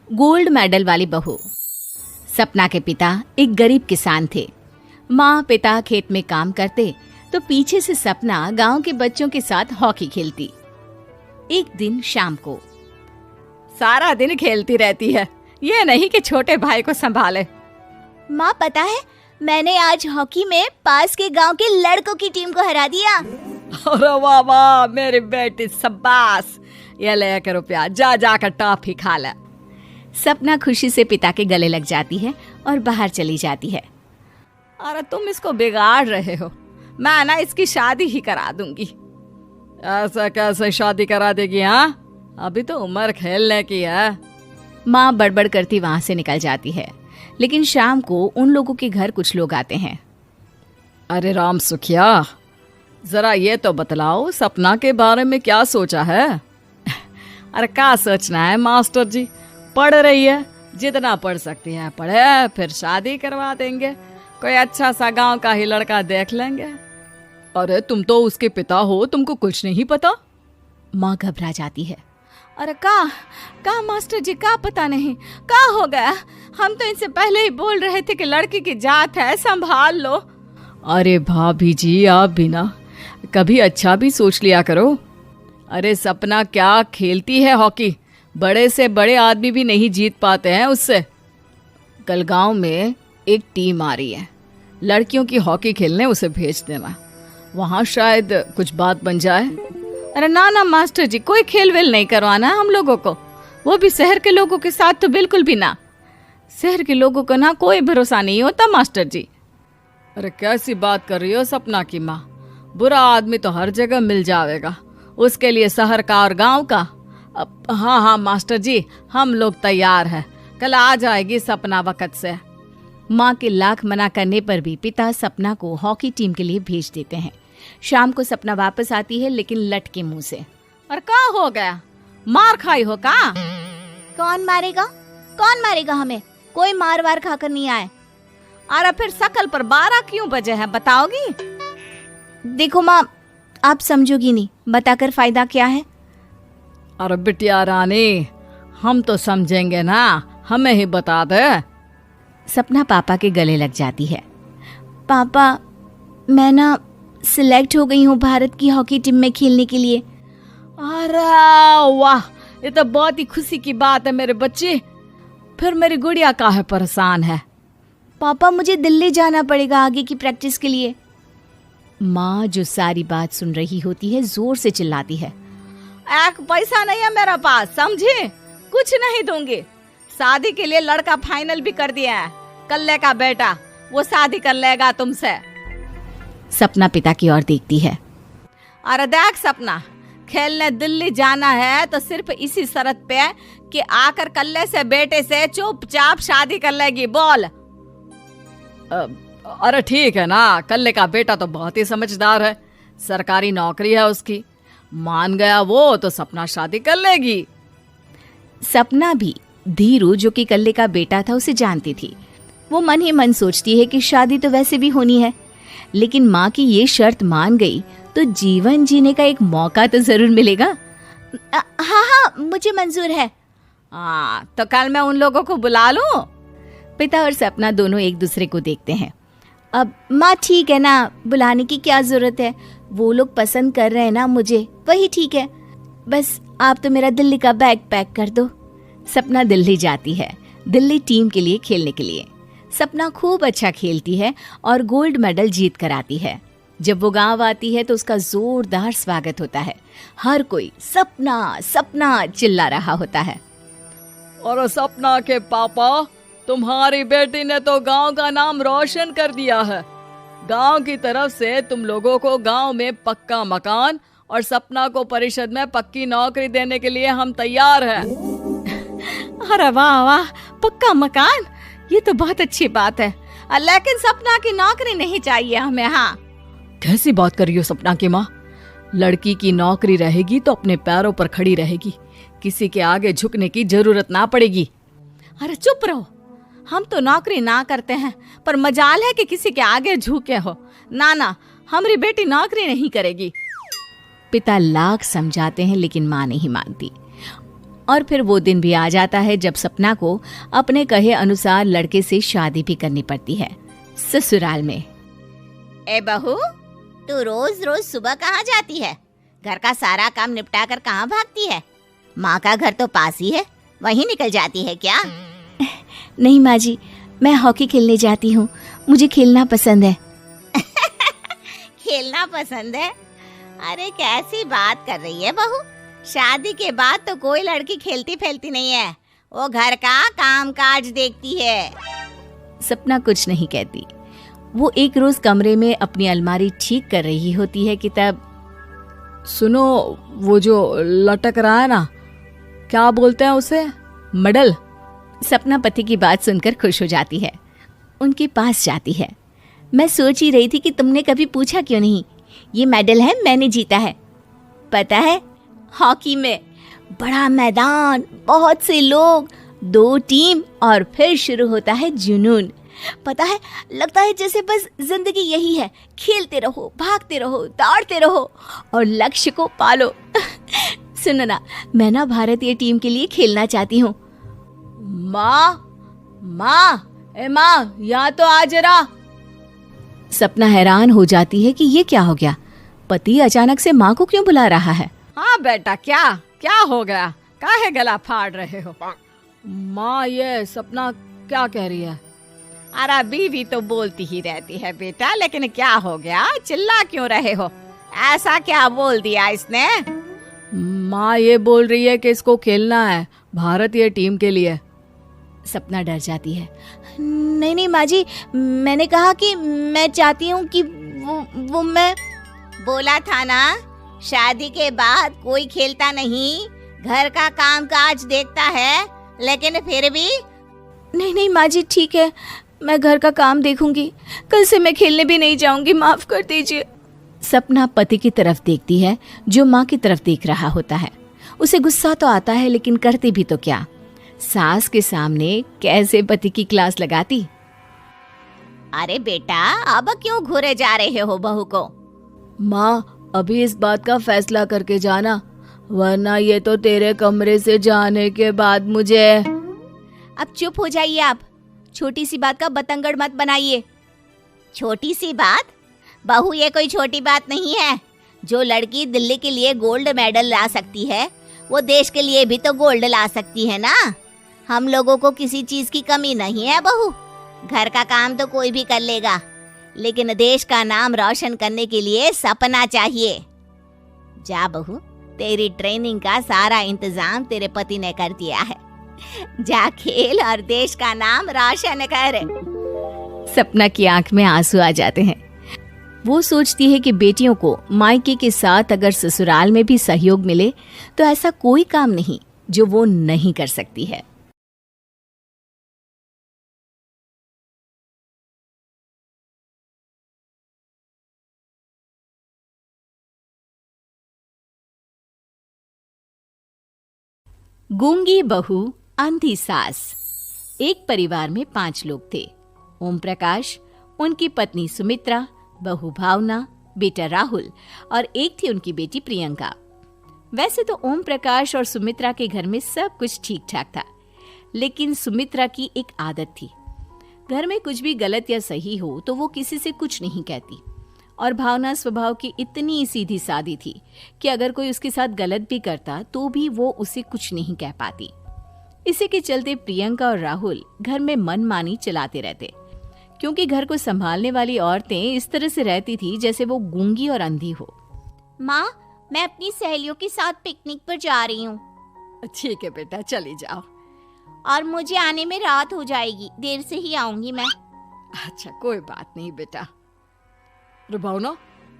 Gold medal वाली बहू। सपना के पिता एक गरीब किसान थे। माँ पिता खेत में काम करते तो पीछे से सपना गांव के बच्चों के साथ हॉकी खेलती। एक दिन शाम को, सारा दिन खेलती रहती है, ये नहीं कि छोटे भाई को संभाले। माँ पता है, मैंने आज हॉकी में पास के गांव के लड़कों की टीम को हरा दिया। अरे वाह वाह मेरी बेटी, शाबाश। ये लेकर रुपया, जा जाकर टॉफी खा ले। सपना खुशी से पिता के गले लग जाती है और बाहर चली जाती है। अरे तुम इसको बिगाड़ रहे हो, मैं ना इसकी शादी ही करा दूंगी। ऐसा कैसे शादी करा देगी? हाँ, अभी तो उम्र खेलने की है। माँ बड़बड़ करती वहां से निकल जाती है। लेकिन शाम को उन लोगों के घर कुछ लोग आते हैं। अरे राम सुखिया, जरा ये तो बतलाओ, सपना के बारे में क्या सोचा है? अरे क्या सोचना है मास्टर जी, पढ़ रही है, जितना पढ़ सकती है पढ़े, फिर शादी करवा देंगे, कोई अच्छा सा गांव का ही लड़का देख लेंगे। अरे तुम तो उसके पिता हो, तुमको कुछ नहीं पता? माँ घबरा जाती है। अरे का मास्टर जी, का पता नहीं, का हो गया? हम तो इनसे पहले ही बोल रहे थे कि लड़की की जात है, संभाल लो। अरे भाभी जी, आप भी ना कभी अच्छा भी सोच लिया करो। अरे सपना क्या खेलती है हॉकी, बड़े से बड़े आदमी भी नहीं जीत पाते हैं उससे। कल गांव में एक टीम आ रही है, लड़कियों की हॉकी खेलने उसे भेज देना, वहां शायद कुछ बात बन जाए। अरे ना मास्टर जी, कोई खेल वेल नहीं करवाना है हम लोगों को, वो भी शहर के लोगों के साथ तो बिल्कुल भी ना। शहर के लोगों को ना कोई भरोसा नहीं होता मास्टर जी। अरे कैसी बात कर रही हो सपना की माँ, बुरा आदमी तो हर जगह मिल जाएगा, उसके लिए शहर का और गांव का। हाँ मास्टर जी, हम लोग तैयार हैं, कल आ जाएगी सपना वक्त से। माँ के लाख मना करने पर भी पिता सपना को हॉकी टीम के लिए भेज देते हैं। शाम को सपना वापस आती है, लेकिन लट के मुंह से। और क्या हो गया, मार खाई हो का? कौन मारेगा हमें? कोई मार वार खाकर नहीं आए। अरे फिर शकल पर 12 क्यों बजे हैं, बताओगी? देखो माँ, आप समझोगी नहीं, बताकर फायदा क्या है? अरे बिटिया रानी, हम तो समझेंगे ना, हमें ही बता दे। सपना पापा के गले लग जाती है। पापा, मैं ना सिलेक्ट हो गई हूँ भारत की हॉकी टीम में खेलने के लिए। अरे वाह, ये तो बहुत ही खुशी की बात है मेरे बच्चे। फिर मेरी गुड़िया काहे परेशान है? पापा, मुझे दिल्ली जाना पड़ेगा आगे की प्रैक्टिस के लिए। माँ जो सारी बात सुन रही होती है, जोर से चिल्लाती है। एक पैसा नहीं है मेरे पास, समझी? कुछ नहीं दूंगी। शादी के लिए लड़का फाइनल भी कर दिया है, कल्ले का बेटा, वो शादी कर लेगा तुमसे। सपना पिता की ओर देखती है। अरे देख सपना, खेलने दिल्ली जाना है तो सिर्फ इसी शर्त पे कि आकर कल्ले से बेटे से चुपचाप शादी कर लेगी, बोल। अरे ठीक है ना, कल्ले का बेटा तो बहुत ही समझदार है, सरकारी नौकरी है उसकी, मान गया वो तो सपना शादी कर लेगी। सपना भी धीरू, जो कि कल्ले का बेटा था, उसे जानती थी। वो मन ही मन सोचती है कि शादी तो वैसे भी होनी है, लेकिन माँ की ये शर्त मान गई तो जीवन जीने का एक मौका तो जरूर मिलेगा। हाँ, मुझे मंजूर है। तो कल मैं उन लोगों को बुला लूं? पिता और सपना दोनों एक दूसरे को देखते हैं। अब माँ ठीक है ना, बुलाने की क्या जरूरत है, वो लोग पसंद कर रहे हैं ना मुझे, वही ठीक है। बस आप तो मेरा दिल्ली का बैग पैक कर दो। सपना दिल्ली जाती है, दिल्ली टीम के लिए खेलने के लिए। सपना खूब अच्छा खेलती है और गोल्ड मेडल जीत कर आती है। जब वो गांव आती है तो उसका जोरदार स्वागत होता है। हर कोई सपना सपना चिल्ला रहा होता है। और सपना के पापा, तुम्हारी बेटी ने तो गांव का नाम रोशन कर दिया है। गांव की तरफ से तुम लोगों को गांव में पक्का मकान और सपना को परिषद में पक्की नौकरी देने के लिए हम तैयार हैं। अरे वाह वाह, पक्का मकान, ये तो बहुत अच्छी बात है, लेकिन सपना की नौकरी नहीं चाहिए हमें। हाँ, कैसी बात कर रही हो सपना की माँ? लड़की की नौकरी रहेगी तो अपने पैरों पर खड़ी रहेगी, किसी के आगे झुकने की जरूरत ना पड़ेगी। अरे चुप रहो, हम तो नौकरी ना करते हैं, पर मजाल है कि किसी के आगे झुके हो। ना, हमारी बेटी नौकरी नहीं करेगी। पिता लाख समझाते हैं, लेकिन माँ नहीं मानती। और फिर वो दिन भी आ जाता है जब सपना को अपने कहे अनुसार लड़के से शादी भी करनी पड़ती है ससुराल में। ए बहू, तू रोज रोज सुबह कहाँ जाती है? घर का सारा काम निपटा कर कहाँ भागती है? माँ का घर तो पास ही है, वहीं निकल जाती है क्या? नहीं माँ जी, मैं हॉकी खेलने जाती हूँ, मुझे खेलना पसंद है। खेलना पसंद है? अरे कैसी बात कर रही है बहू, शादी के बाद तो कोई लड़की खेलती फैलती नहीं है, वो घर का काम काज देखती है। सपना कुछ नहीं कहती। वो एक रोज कमरे में अपनी अलमारी ठीक कर रही होती है कि तब सुनो, वो जो लटक रहा है ना, क्या बोलते हैं उसे? मेडल। सपना पति की बात सुनकर खुश हो जाती है, उनके पास जाती है। मैं सोच ही रही थी कि तुमने कभी पूछा क्यों नहीं। ये मेडल है, मैंने जीता है, पता है, हॉकी में। बड़ा मैदान, बहुत से लोग, 2 टीम और फिर शुरू होता है जुनून। पता है, लगता है जैसे बस जिंदगी यही है, खेलते रहो, भागते रहो, दौड़ते रहो और लक्ष्य को पालो। सुनो ना, मैं ना भारतीय टीम के लिए खेलना चाहती हूँ। माँ, यहाँ तो आ जरा। सपना हैरान हो जाती है कि ये क्या हो गया, पति अचानक से माँ को क्यों बुला रहा है। हाँ बेटा, क्या हो गया? काहे गला फाड़ रहे हो? माँ, ये सपना क्या कह रही है? अरे बीवी तो बोलती ही रहती है बेटा, लेकिन क्या हो गया, चिल्ला क्यों रहे हो? ऐसा क्या बोल दिया इसने? माँ ये बोल रही है कि इसको खेलना है भारतीय टीम के लिए। सपना डर जाती है। नहीं माँ जी, मैंने कहा कि मैं चाहती हूँ कि वो मैं बोला था ना, शादी के बाद कोई खेलता नहीं, घर का काम काज देखता है, लेकिन फिर भी। नहीं माँ जी, ठीक है, मैं घर का काम देखूंगी, कल से मैं खेलने भी नहीं जाऊंगी, माफ कर दीजिए। सपना पति की तरफ देखती है जो माँ की तरफ देख रहा होता है। उसे गुस्सा तो आता है, लेकिन करती भी तो क्या, सास के सामने कैसे पति की क्लास लगाती। अरे बेटा, अब क्यों घूरे जा रहे हो बहू को? माँ, अभी इस बात का फैसला करके जाना, वरना ये तो तेरे कमरे से जाने के बाद मुझे। अब चुप हो जाइए आप, छोटी सी बात का बतंगड़ मत बनाइए। छोटी सी बात? बहू, ये कोई छोटी बात नहीं है। जो लड़की दिल्ली के लिए गोल्ड मेडल ला सकती है, वो देश के लिए भी तो गोल्ड ला सकती है ना। हम लोगों को किसी चीज की कमी नहीं है बहू, घर का काम तो कोई भी कर लेगा, लेकिन देश का नाम रोशन करने के लिए सपना चाहिए। जा बहू, तेरी ट्रेनिंग का सारा इंतजाम तेरे पति ने कर दिया है, जा खेल और देश का नाम रोशन कर। सपना की आंख में आंसू आ जाते हैं। वो सोचती है कि बेटियों को मायके के साथ अगर ससुराल में भी सहयोग मिले तो ऐसा कोई काम नहीं जो वो नहीं कर सकती है। गूंगी बहू, अंधी सास। एक परिवार में 5 लोग थे। ओम प्रकाश, उनकी पत्नी सुमित्रा, बहू भावना, बेटा राहुल और एक थी उनकी बेटी प्रियंका। वैसे तो ओम प्रकाश और सुमित्रा के घर में सब कुछ ठीक ठाक था, लेकिन सुमित्रा की एक आदत थी, घर में कुछ भी गलत या सही हो तो वो किसी से कुछ नहीं कहती। और भावना स्वभाव की इतनी सीधी सादी थी कि अगर कोई उसके साथ गलत भी करता तो भी वो उसे कुछ नहीं कह पाती। इसी के चलते प्रियंका और राहुल घर में मनमानी चलाते रहते, क्योंकि घर को संभालने वाली औरतें इस तरह से रहती थी जैसे वो गूंगी और अंधी हो। माँ, मैं अपनी सहेलियों के साथ पिकनिक पर जा रही हूँ। ठीक है बेटा, चली जाओ। और मुझे आने में रात हो जाएगी, देर से ही आऊंगी मैं। अच्छा, कोई बात नहीं बेटा। अरे भावना,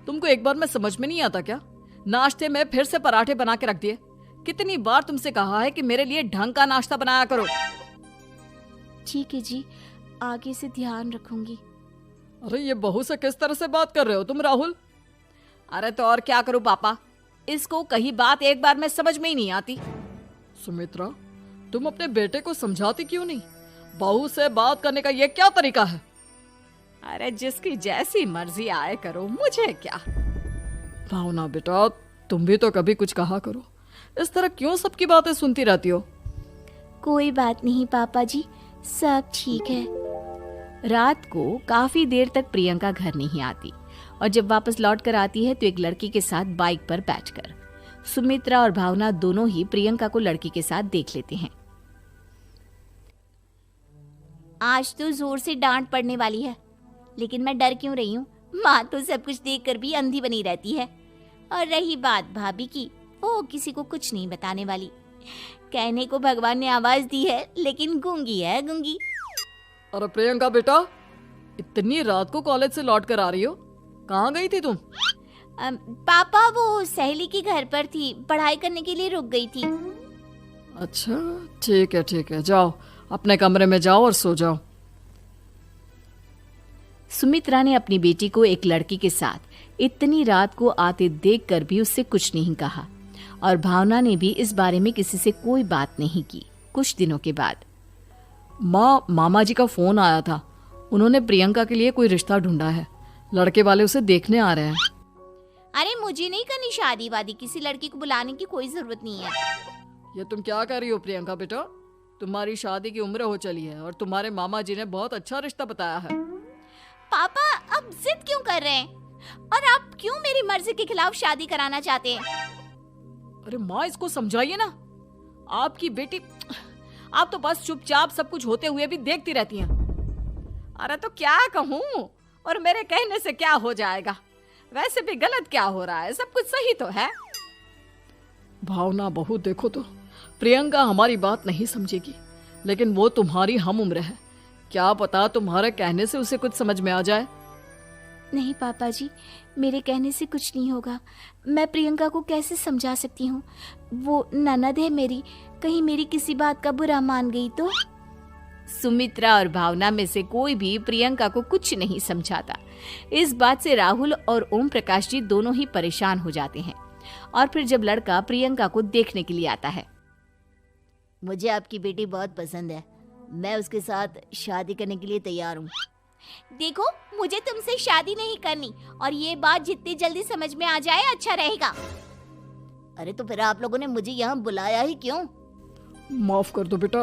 तुमको एक बार में समझ में नहीं आता क्या? नाश्ते में फिर से पराठे बना के रख दिए। कितनी बार तुमसे कहा है कि मेरे लिए ढंग का नाश्ता बनाया करो। ठीक है जी, आगे से ध्यान रखूंगी। अरे ये बहू से किस तरह से बात कर रहे हो तुम राहुल? अरे तो और क्या करूं पापा, इसको कही बात एक बार में समझ में ही नहीं आती। सुमित्रा, तुम अपने बेटे को समझाती क्यों नहीं? बहू से बात करने का ये क्या तरीका है? अरे जिसकी जैसी मर्जी आए करो, मुझे क्या। भावना बेटा, तुम भी तो कभी कुछ कहा करो। इस तरह क्यों सबकी बातें सुनती रहती हो? कोई बात नहीं पापा जी, सब ठीक है। रात को काफी देर तक प्रियंका घर नहीं आती और जब वापस लौट कर आती है तो एक लड़की के साथ बाइक पर बैठकर सुमित्रा और भावना दोनों ही प्रियंका को लड़की के साथ देख लेते हैं। आज तो जोर से डांट पड़ने वाली है, लेकिन मैं डर क्यों रही हूँ? माँ तो सब कुछ देखकर भी अंधी बनी रहती है। और रही बात भाभी की, वो किसी को कुछ नहीं बताने वाली। कहने को भगवान ने आवाज दी है, लेकिन गूंगी है गूंगी। अरे प्रियंका बेटा, इतनी रात को कॉलेज से लौट कर आ रही हो? कहाँ गई थी तुम? पापा वो सहेली के घर पर थी, पढ़ाई करने के लिए रुक गई थी। अच्छा ठीक है, जाओ अपने कमरे में जाओ और सो जाओ। सुमित्रा ने अपनी बेटी को एक लड़की के साथ इतनी रात को आते देखकर भी उससे कुछ नहीं कहा और भावना ने भी इस बारे में किसी से कोई बात नहीं की। कुछ दिनों के बाद मामा जी का फोन आया था। उन्होंने प्रियंका के लिए कोई रिश्ता ढूंढा है, लड़के वाले उसे देखने आ रहे हैं। अरे मुझे नहीं करनी शादी वादी, किसी लड़की को बुलाने की कोई जरूरत नहीं है। ये तुम क्या कर रही हो प्रियंका बेटा? तुम्हारी शादी की उम्र हो चली है और तुम्हारे मामा जी ने बहुत अच्छा रिश्ता बताया है। पापा अब जिद क्यों कर रहे हैं? और आप क्यों मेरी मर्जी के खिलाफ शादी कराना चाहते हैं? अरे माँ, इसको समझाइए ना। आपकी बेटी, आप तो बस चुपचाप सब कुछ होते हुए भी देखती रहती हैं। अरे तो क्या कहूँ, और मेरे कहने से क्या हो जाएगा? वैसे भी गलत क्या हो रहा है, सब कुछ सही तो है। भावना बहू, देखो तो प्रियंका हमारी बात नहीं समझेगी, लेकिन वो तुम्हारी हम उम्र है। क्या पता तुम्हारे कहने से उसे कुछ समझ में आ जाए। नहीं पापा जी, मेरे कहने से कुछ नहीं होगा। मैं प्रियंका को कैसे समझा सकती हूँ? वो ननद है मेरी, कहीं मेरी किसी बात का बुरा मान गई तो? सुमित्रा और भावना में से कोई भी प्रियंका को कुछ नहीं समझाता। इस बात से राहुल और ओम प्रकाश जी दोनों ही परेशान हो जाते हैं। और फिर जब लड़का प्रियंका को देखने के लिए आता है, मुझे आपकी बेटी बहुत पसंद है, मैं उसके साथ शादी करने के लिए तैयार हूँ। देखो, मुझे तुमसे शादी नहीं करनी, और ये बात जितनी जल्दी समझ में आ जाए अच्छा रहेगा। अरे तो फिर आप लोगों ने मुझे यहाँ बुलाया ही क्यों? माफ कर दो बेटा,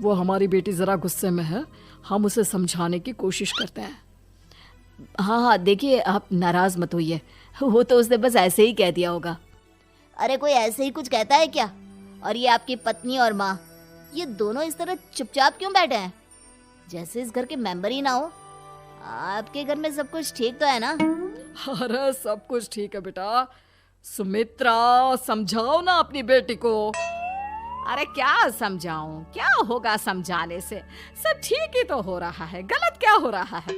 वो हमारी बेटी जरा गुस्से में है, हम उसे समझाने की कोशिश करते हैं। हाँ देखिए, आप नाराज मत होइए, वो तो उसने बस ऐसे ही कह दिया होगा। अरे कोई ऐसे ही कुछ कहता है क्या? और ये आपकी पत्नी और माँ, ये दोनों इस तरह चुपचाप क्यों बैठे हैं, जैसे इस घर के मेंबर ही ना हो? आपके घर में सब कुछ ठीक तो है ना? अरे सब कुछ ठीक है बेटा। सुमित्रा, समझाओ ना अपनी बेटी को। अरे क्या समझाऊं, क्या होगा समझाने से? सब ठीक ही तो हो रहा है, गलत क्या हो रहा है?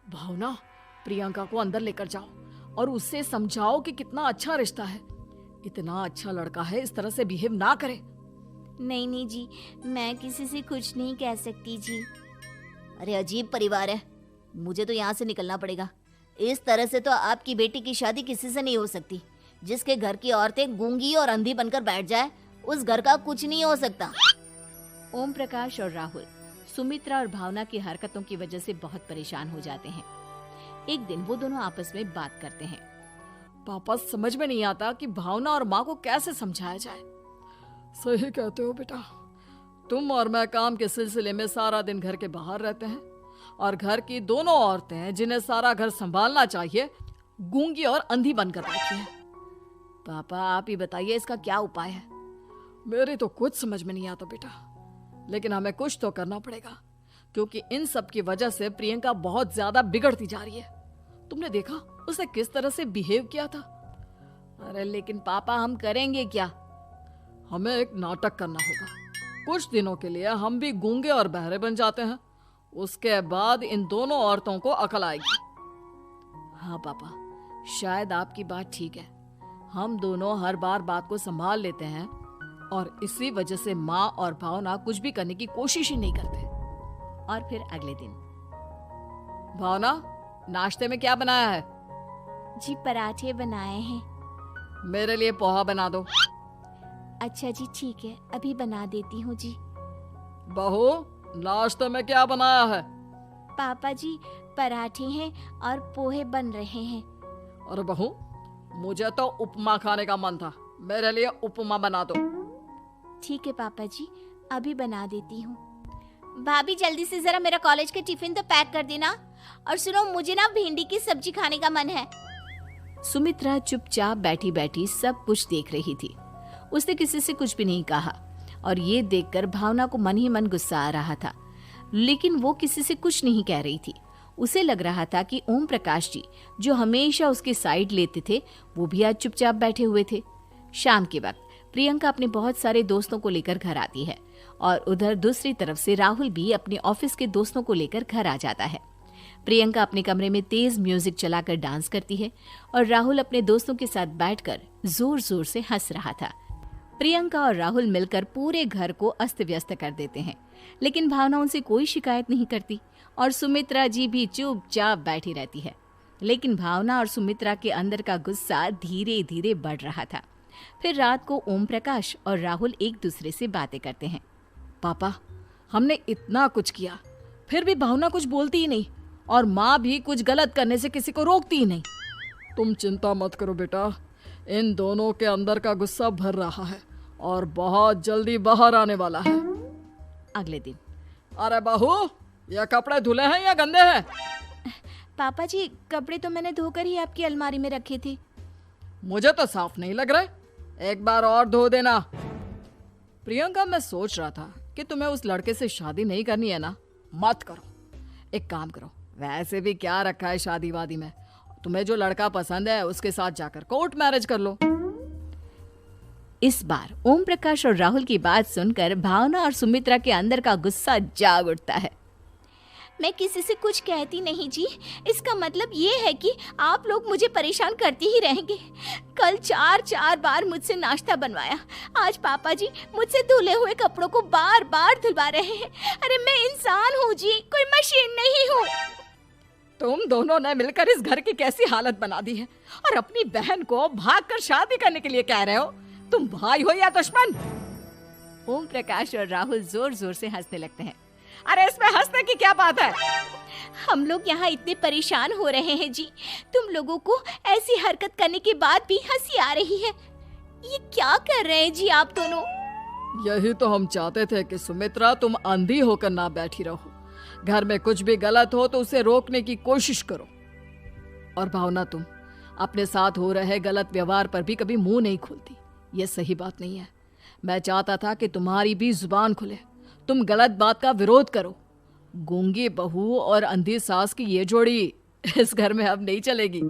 भावना, प्रियंका को अंदर लेकर जाओ और उससे समझाओ कि कितना अच्छा रिश्ता है। इतना अच्छा लड़का है, इस तरह से बिहेव ना करे। नहीं जी, मैं किसी से कुछ नहीं कह सकती जी। अरे अजीब परिवार है, मुझे तो यहाँ से निकलना पड़ेगा। इस तरह से तो आपकी बेटी की शादी किसी से नहीं हो सकती। जिसके घर की औरतें गूंगी और अंधी बनकर बैठ जाए, उस घर का कुछ नहीं हो सकता। ओम प्रकाश और राहुल सुमित्रा और भावना की हरकतों की वजह से बहुत परेशान हो जाते हैं। एक दिन वो दोनों आपस में बात करते हैं। पापा, समझ में नहीं आता कि भावना और माँ को कैसे समझाया जाए। सही कहते हो बेटा, तुम और मैं काम के सिलसिले में सारा दिन घर के बाहर रहते हैं और घर की दोनों औरतें जिन्हें सारा घर संभालना चाहिए, गूंगी और अंधी बनकर बैठी हैं। पापा, आप ही बताइए इसका क्या उपाय है? मेरी तो कुछ समझ में नहीं आता बेटा, लेकिन हमें कुछ तो करना पड़ेगा, क्योंकि इन सब की वजह से प्रियंका बहुत ज्यादा बिगड़ती जा रही है। तुमने देखा उसने किस तरह से बिहेव किया था। अरे लेकिन पापा, हम करेंगे क्या? हमें एक नाटक करना होगा। कुछ दिनों के लिए हम भी गूंगे और बहरे बन जाते हैं, उसके बाद इन दोनों औरतों को अकल आएगी। हाँ पापा, शायद आपकी बात ठीक है। हम दोनों हर बार बात को संभाल लेते हैं और इसी वजह से माँ और भावना कुछ भी करने की कोशिश ही नहीं करते। और फिर अगले दिन, भावना, नाश्ते में क्या बनाया है? जी पराठे बनाए हैं। मेरे लिए पोहा बना दो। अच्छा जी ठीक है, अभी बना देती हूँ जी। बहू, नाश्ते में क्या बनाया है? पापा जी, पराठे हैं और पोहे बन रहे हैं। अरे बहू, मुझे तो उपमा खाने का मन था, मेरे लिए उपमा बना दो। ठीक है पापा जी, अभी बना देती हूँ। भाभी जल्दी से जरा मेरा कॉलेज का टिफिन तो पैक कर देना। और सुनो, मुझे ना भिंडी की सब्जी खाने का मन है। सुमित्रा चुपचाप बैठी बैठी सब कुछ देख रही थी। उसने किसी से कुछ भी नहीं कहा और ये देखकर भावना को मन ही मन गुस्सा आ रहा था, लेकिन वो किसी से कुछ नहीं कह रही थी। उसे लग रहा था कि ओम प्रकाश जी जो हमेशा उसकी साइड लेते थे वो भी आज चुपचाप बैठे हुए थे। शाम के वक्त प्रियंका अपने बहुत सारे दोस्तों को लेकर घर आती है और उधर दूसरी तरफ से राहुल भी अपने ऑफिस के दोस्तों को लेकर घर आ जाता है। प्रियंका अपने कमरे में तेज म्यूजिक चलाकर डांस करती है और राहुल अपने दोस्तों के साथ बैठकर जोर जोर से हंस रहा था। प्रियंका और राहुल मिलकर पूरे घर को अस्त व्यस्त कर देते हैं, लेकिन भावना उनसे कोई शिकायत नहीं करती और सुमित्रा जी भी चुपचाप बैठी रहती है। लेकिन भावना और सुमित्रा के अंदर का गुस्सा धीरे धीरे बढ़ रहा था। फिर रात को ओम प्रकाश और राहुल एक दूसरे से बातें करते हैं। पापा, हमने इतना कुछ किया फिर भी भावना कुछ बोलती ही नहीं और माँ भी कुछ गलत करने से किसी को रोकती ही नहीं। तुम चिंता मत करो बेटा, इन दोनों के अंदर का गुस्सा भर रहा है और बहुत जल्दी बाहर आने वाला है। अगले दिन, अरे बहू, ये कपड़े धुले हैं या गंदे हैं? पापा जी, कपड़े तो मैंने धोकर ही आपकी अलमारी में रखे थे। मुझे तो साफ नहीं लग रहे, एक बार और धो देना। प्रियंका, मैं सोच रहा था कि तुम्हें उस लड़के से शादी नहीं करनी है ना, मत करो। एक काम करो, वैसे भी क्या रखा है शादी वादी में, तुम्हें जो लड़का पसंद है उसके साथ जाकर कोर्ट मैरिज कर लो। इस बार ओम प्रकाश और राहुल की बात सुनकर भावना और सुमित्रा के अंदर का गुस्सा जाग उठता है। मैं किसी से कुछ कहती नहीं जी, इसका मतलब ये है कि आप लोग मुझे परेशान करते ही रहेंगे। कल 4 बार मुझसे नाश्ता बनवाया, आज पापा जी मुझसे धुले हुए कपड़ों को बार बार धुलवा रहे हैं। अरे मैं इंसान हूँ जी, कोई मशीन नहीं हूँ। तुम दोनों ने मिलकर इस घर की कैसी हालत बना दी है और अपनी बहन को भागकर शादी करने के लिए कह रहे हो। तुम भाई हो या दुश्मन? ओम प्रकाश और राहुल जोर जोर से हंसने लगते हैं। अरे इसमें हंसने की क्या बात है? हम लोग यहाँ इतने परेशान हो रहे हैं जी, तुम लोगों को ऐसी हरकत करने के बाद भी हंसी आ रही है। ये क्या कर रहे हैं जी आप दोनों? यही तो हम चाहते थे कि सुमित्रा, तुम अंधी होकर ना बैठी रहो। घर में कुछ भी गलत हो तो उसे रोकने की कोशिश करो। और भावना, तुम अपने साथ हो रहे गलत व्यवहार पर भी कभी मुंह नहीं खोलती, ये सही बात नहीं है। मैं चाहता था कि तुम्हारी भी जुबान खुले, तुम गलत बात का विरोध करो। गूंगी बहू और अंधी सास की ये जोड़ी इस घर में अब नहीं चलेगी।